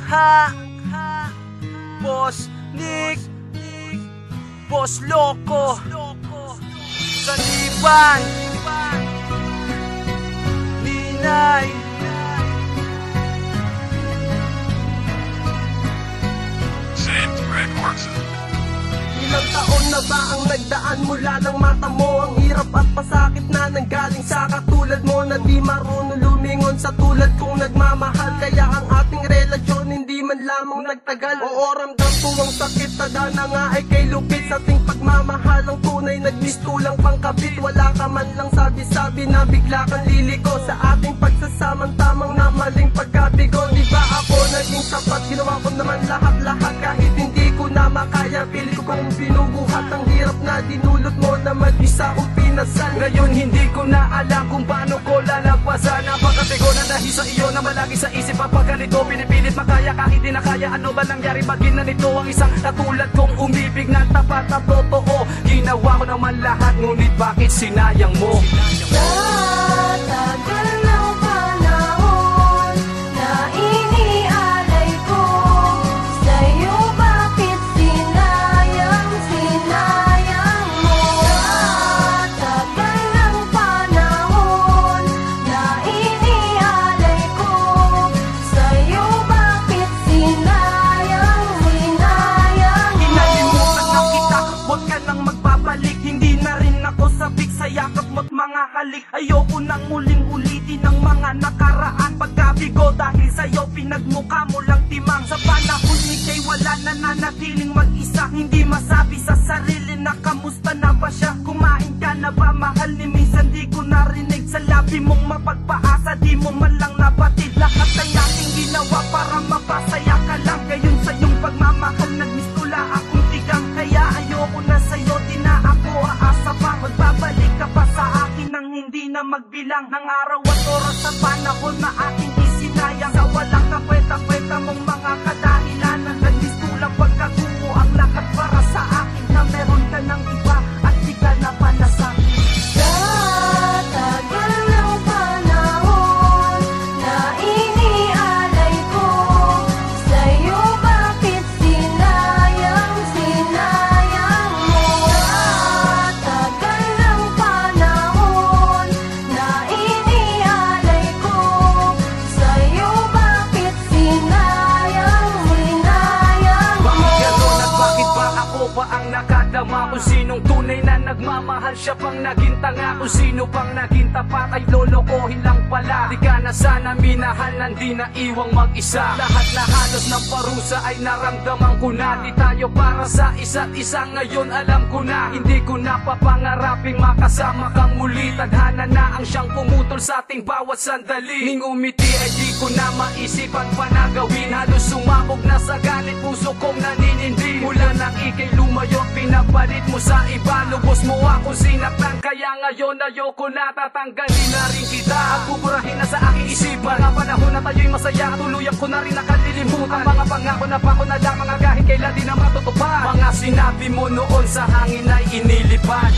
mangha. Boss Nick, Boss Loco, Saliban, Ninay, Saint Records. Ilang taon na ba ang nagdaan mula ng mata mo? Ang hirap at pasakit na nanggaling sa katulad mo, na di marunong lumingon sa tulad kong nagmamahal. Kaya ang ating relasyon hindi man lamang nagtagal. Oo, ramdam ko ang sakit, tada na nga ay kay lupit. Sa ating pagmamahal ang tunay nagmistulang pangkabit. Wala ka man lang sabi-sabi na bigla kang liliko sa ating pagsasamang tamang na maling pagkabigo. Di ba ako naging sapat? Ginawa ko naman lahat-lahat kahit hindi ko na makaya. Pili ko kung binubuhat ang hirap na dinulot mo na mag-isa kong pinasal. Ngayon hindi ko na alam kung paano ko lalagpasan. Napakatigo na dahil sa iyo na malagi sa isip. Kapag ganito pinipilit makaya kahit di na kaya. Ano ba nangyari maging na nito ang isang katulad kong umibig na tapat at totoo? Ginawa ko naman lahat, ngunit bakit sinayang mo? Tagal ng panahon na inialay ko sa'yo, bakit sinayang mo? Tagal ng panahon na inialay ko sa'yo, bakit sinayang Inalimutan na kita, huwag ka nang magbabalik. Hindi na rin ako sabik sa yakap mo't mga halik. Ayoko nang muling ulitin ang mga nakaraan pagkabigo. Dahil sa'yo pinagmukha mo lang timang. Sa panahon ika'y wala na nanatiling mag-isa. Hindi masabi sa sarili na kamusta na ba siya. Kumain ka na ba mahal ni minsan di ko narinig sa labi mong mapagpaasa. Di mo man lang nabatid lahat ng ating ginawa para mapasaya ka lang. Gayon sa iyong pagmamahal nagmistula akong tigang. Kaya ayoko na sa'yo, di na ako aasa pa. Magbabalik ka pa sa akin nang hindi na magbilang ng araw at oras sa panahon na ating isinayang. Sa walang kakwenta-kwenta mong mga kadahilanan, nagmistulang pagkagumo ang lahat para sa akin. Na meron ka ng iba at di ka na pala sa'kin. Tagal ng panahon na inialay ko sa'yo, bakit sinayang mo? Tagal ng panahon na inialay ko sa'yo, bakit sinayang Bakit gano'n at bakit ba ako pa ang nakadama? Kung sinong tunay na nagmamahal, siya pang naging tanga. Kung sino pang naging tapat ay lolokohin lang pala. Di ka na sana minahal, nandi na iwang mag-isa. Lahat na halos ng parusa ay naramdaman ko na. Di tayo para sa isa't isa, ngayon alam ko na. Hindi ko na papangaraping makasama kang muli. Tadhana na ang siyang pumutol sa ating bawat sandali. Ning umiti ay di ko na maisipan pa na gawin. Halos sumabog na sa galit, puso kong naninindi. Mula nang ika'y lumayo, pinapalit mo sa iba. Lubos mo ako sinaktan, kaya ngayon ayoko na. Tatanggalin na rin kita at buburahin na sa aking isipan. Mga panahon na tayo'y masaya, tuluyan ko na rin nakalilimutan. Ang mga pangako na pako na lamang kahit kailan di na matutupad. Mga sinabi mo noon sa hangin ay inilipad.